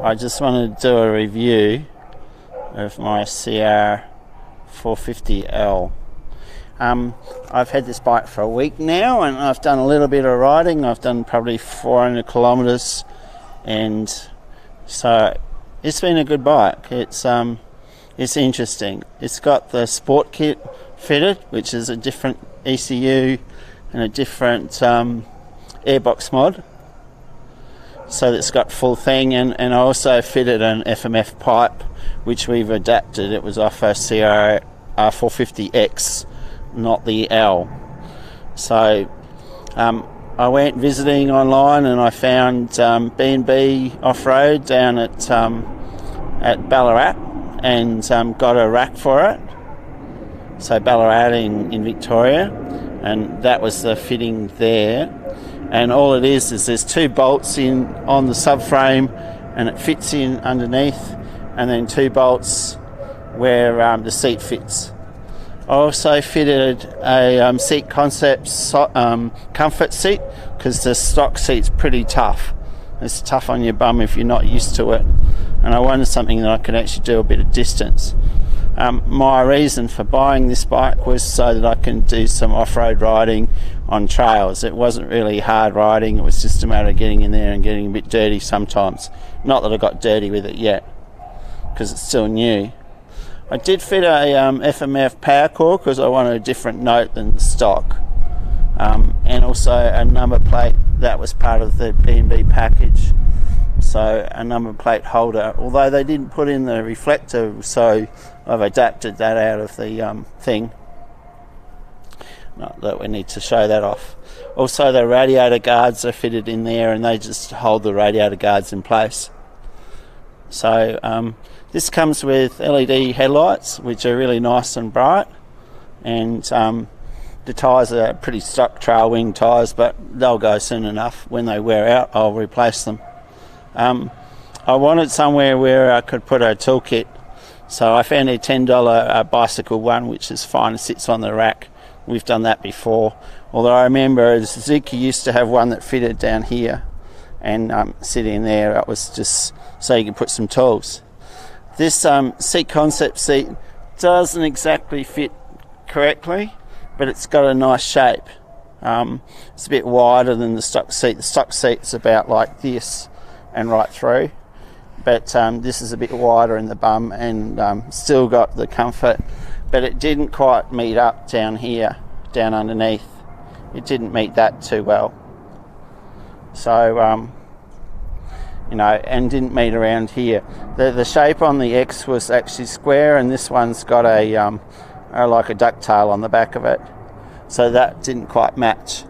I just wanted to do a review of my CRF450L. I've had this bike for a week now, and I've done a little bit of riding. I've done probably 400 kilometres, and so it's been a good bike. It's interesting. It's got the sport kit fitted, which is a different ECU and a different airbox mod. So it's got full thing, and I also fitted an FMF pipe, which we've adapted. It was off a CRF450X, not the L. So I went visiting online, and I found B&B off-road down at Ballarat, and got a rack for it. So Ballarat in Victoria, and that was the fitting there. And all it is there's two bolts in on the subframe, and it fits in underneath, and then two bolts where the seat fits. I also fitted a seat concept comfort seat, because the stock seat's pretty tough. It's tough on your bum if you're not used to it, and I wanted something that I could actually do a bit of distance. My reason for buying this bike was so that I can do some off-road riding on trails. It wasn't really hard riding, it was just a matter of getting in there and getting a bit dirty sometimes. Not that I got dirty with it yet, because it's still new. I did fit a FMF power core because I wanted a different note than the stock, and also a number plate that was part of the B&B package. So a number plate holder, although they didn't put in the reflector, so I've adapted that out of the thing. Not that we need to show that off. Also, the radiator guards are fitted in there, and they just hold the radiator guards in place. So this comes with LED headlights, which are really nice and bright, and the tyres are pretty stock trail wing tyres, but they'll go soon enough. When they wear out, I'll replace them. I wanted somewhere where I could put a toolkit, so I found a $10 bicycle one, which is fine. It sits on the rack. We've done that before, although I remember Zuki used to have one that fitted down here and sitting there. That was just so you can put some tools. This seat concept seat doesn't exactly fit correctly, but it's got a nice shape. It's a bit wider than the stock seat. The stock seat's about like this and right through, but this is a bit wider in the bum, and still got the comfort, but it didn't quite meet up down here, down underneath. It didn't meet that too well. So you know, and didn't meet around here. The shape on the X was actually square, and this one's got a like a ducktail on the back of it, so that didn't quite match.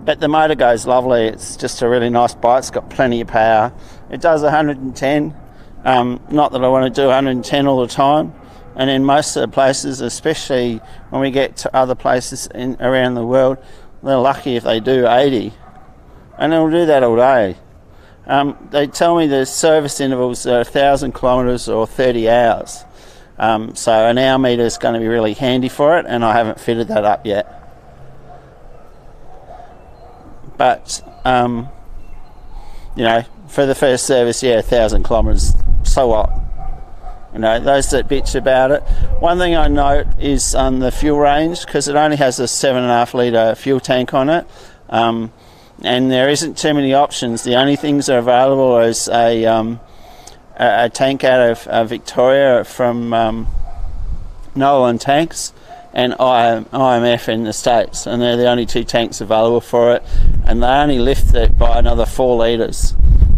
But the motor goes lovely. It's just a really nice bike. It's got plenty of power. It does 110. Not that I want to do 110 all the time. And in most of the places, especially when we get to other places around the world, they're lucky if they do 80. And they'll do that all day. They tell me the service intervals are 1,000 kilometres or 30 hours. So an hour meter is going to be really handy for it, and I haven't fitted that up yet. But you know, for the first service, yeah, 1,000 kilometres, so what? You know, those that bitch about it. One thing I note is on the fuel range, because it only has a 7.5 litre fuel tank on it, and there isn't too many options. The only things that are available is a tank out of Victoria from Nolan Tanks, and IMF in the States, and they're the only two tanks available for it, and they only lift it by another 4 litres.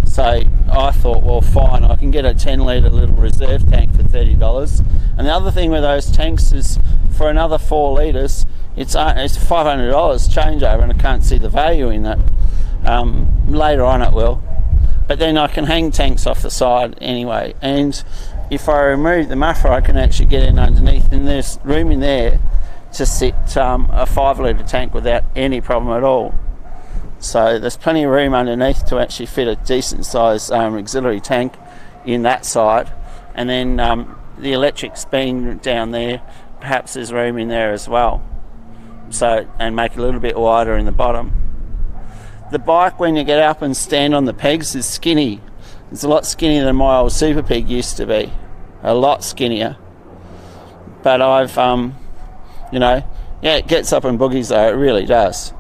So I thought, well, fine, I can get a 10 litre little reserve tank for $30. And the other thing with those tanks is, for another 4 litres, it's $500 changeover, and I can't see the value in it. Later on it will, but then I can hang tanks off the side anyway, and if I remove the muffler, I can actually get in underneath, and there's room in there to sit a 5 litre tank without any problem at all. So there's plenty of room underneath to actually fit a decent sized auxiliary tank in that side, and then the electric's being down there, perhaps there's room in there as well, so, and make it a little bit wider in the bottom. the bike, when you get up and stand on the pegs, is skinny. It's a lot skinnier than my old Super Pig used to be. A lot skinnier. But I've, you know, yeah, it gets up and boogies though, it really does.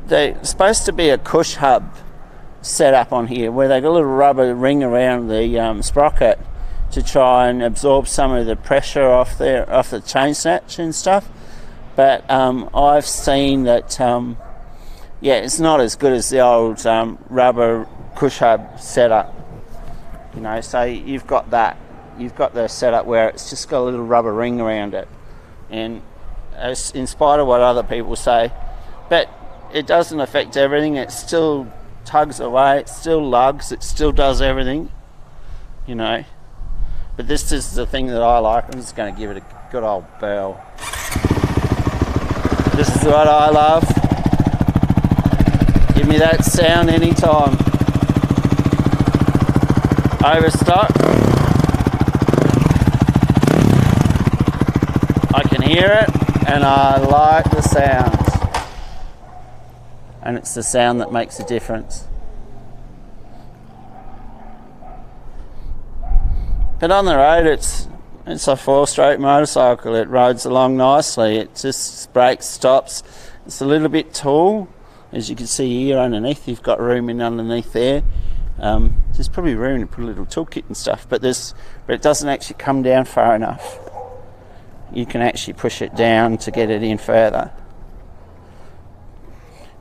There's supposed to be a cush hub set up on here where they got a little rubber ring around the sprocket to try and absorb some of the pressure off the chain snatch and stuff. But I've seen that, yeah, it's not as good as the old rubber cush hub setup. You know, so you've got that. You've got the setup where it's just got a little rubber ring around it. And as, in spite of what other people say, but it doesn't affect everything. It still tugs away, it still lugs, it still does everything, you know. But this is the thing that I like. I'm just going to give it a good old bell. This is what I love. Give me that sound anytime. Overstock. I can hear it and I like the sound. And it's the sound that makes a difference. But on the road, it's a 4-stroke motorcycle. It rides along nicely. It just brakes, stops. It's a little bit tall, as you can see here underneath. You've got room in underneath there. There's probably room to put a little toolkit and stuff, but it doesn't actually come down far enough. You can actually push it down to get it in further.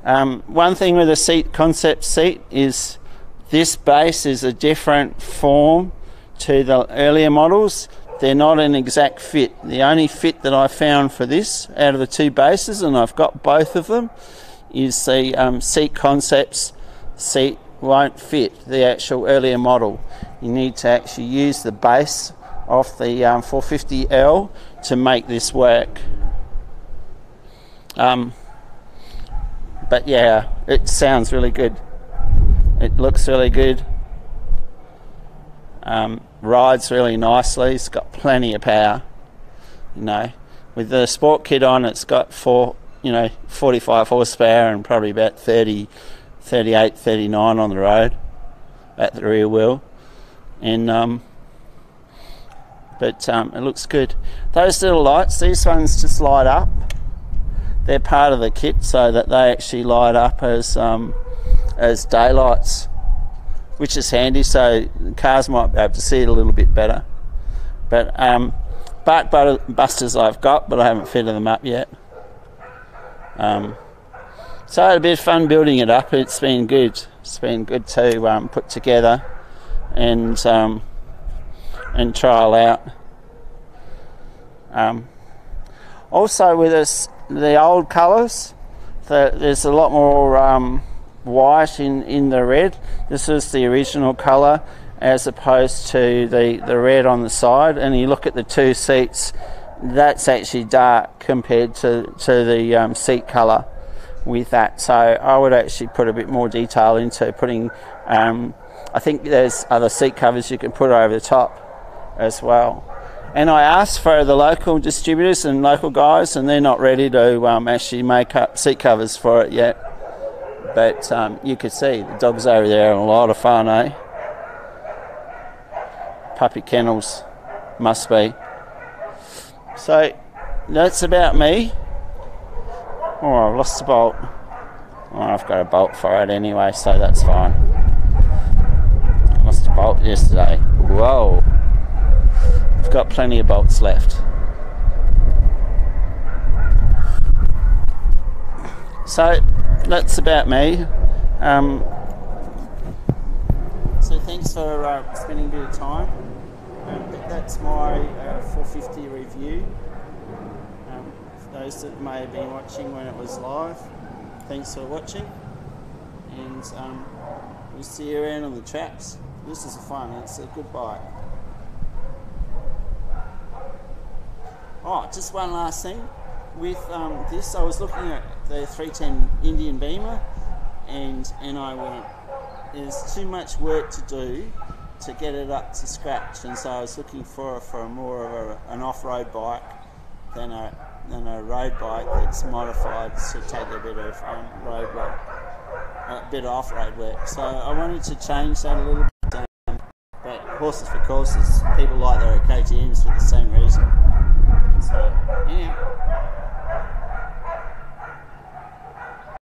One thing with the concept seat is this base is a different form to the earlier models. They're not an exact fit. The only fit that I found for this out of the two bases, and I've got both of them, is the seat concepts seat won't fit the actual earlier model. You need to actually use the base of the 450L to make this work. But yeah, it sounds really good. It looks really good. Rides really nicely. It's got plenty of power. You know, with the sport kit on, it's got 45 horsepower and probably about 30, 38, 39 on the road at the rear wheel. And but it looks good. Those little lights, these ones just light up. They're part of the kit so that they actually light up as daylights, which is handy, so cars might be able to see it a little bit better. But bark busters I've got, but I haven't fitted them up yet. So I had a bit of fun building it up. It's been good. It's been good to put together and trial out. Also with the old colours, there's a lot more white in the red. This is the original colour as opposed to the red on the side, and you look at the two seats, that's actually dark compared to the seat colour with that. So I would actually put a bit more detail into putting I think there's other seat covers you can put over the top as well. And I asked for the local distributors and local guys, and they're not ready to actually make up seat covers for it yet. But you could see the dogs over there are a lot of fun, eh? Puppy kennels, must be. So that's about me. Oh, I've lost a bolt. Oh, I've got a bolt for it anyway, so that's fine. Lost a bolt yesterday. Whoa. I've got plenty of bolts left. So that's about me. So thanks for spending a bit of time. That's my 450 review. For those that may have been watching when it was live, thanks for watching, and we'll see you around on the tracks. This is fun. It's a good bike. Oh, just one last thing. With this, I was looking at the 310 Indian Beamer, and I went, there's too much work to do to get it up to scratch, and so I was looking for more of an off-road bike than than a road bike that's modified to take a bit of road work, a bit of off-road work. So I wanted to change that a little bit. But horses for courses, people like their KTMs for the same